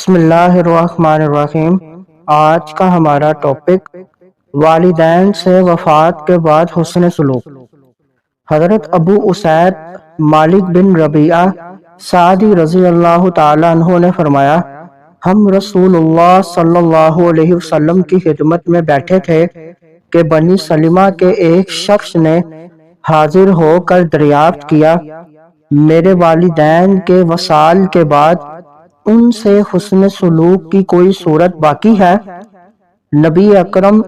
بسم اللہ الرحمن الرحیم۔ آج کا ہمارا ٹاپک والدین سے وفات کے بعد حسن سلوک۔ حضرت ابو اسید مالک بن ربیعہ سعدی رضی اللہ تعالیٰ عنہ نے فرمایا، ہم رسول اللہ صلی اللہ علیہ وسلم کی خدمت میں بیٹھے تھے کہ بنی سلمہ کے ایک شخص نے حاضر ہو کر دریافت کیا، میرے والدین کے وصال کے بعد ان سے حسن سلوک کی کوئی صورت باقی ہے؟ نبی اکرم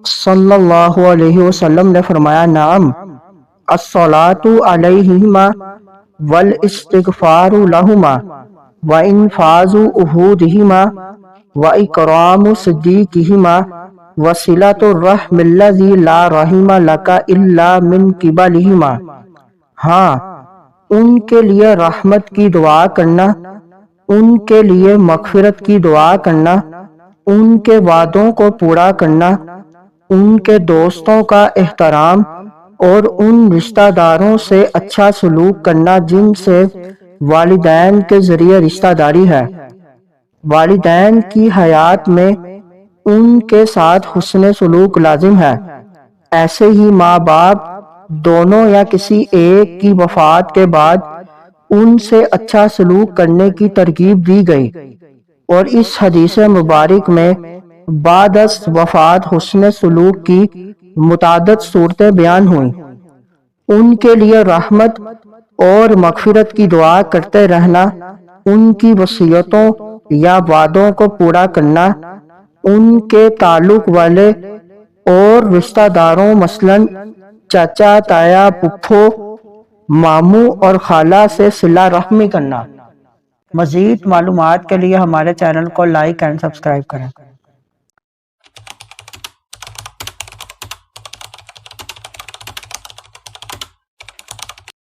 صلی اللہ علیہ وسلم نے فرمایا، نعم، الصلاۃ علیہما والاستغفار لہما وانفاذ عہودہما واکرام صدیقہما وصلۃ الرحم الذی لا رحم لک الا من قبلہما۔ ہاں، ان کے لیے رحمت کی دعا کرنا، ان کے لیے مغفرت کی دعا کرنا، ان کے وعدوں کو پورا کرنا، ان کے دوستوں کا احترام اور ان رشتہ داروں سے اچھا سلوک کرنا جن سے والدین کے ذریعے رشتہ داری ہے۔ والدین کی حیات میں ان کے ساتھ حسن سلوک لازم ہے۔ ایسے ہی ماں باپ دونوں یا کسی ایک کی وفات کے بعد ان سے اچھا سلوک کرنے کی ترغیب دی گئی، اور اس حدیث مبارک میں بعد از وفات حسن سلوک کی متعدد صورتیں بیان ہوئیں۔ ان کے لیے رحمت اور مغفرت کی دعا کرتے رہنا، ان کی وصیتوں یا وعدوں کو پورا کرنا، ان کے تعلق والے اور رشتہ داروں مثلاً چاچا، تایا، پھپھو، ماموں اور خالہ سے صلہ رحمی کرنا۔ مزید معلومات کے لیے ہمارے چینل کو لائک اینڈ سبسکرائب کریں۔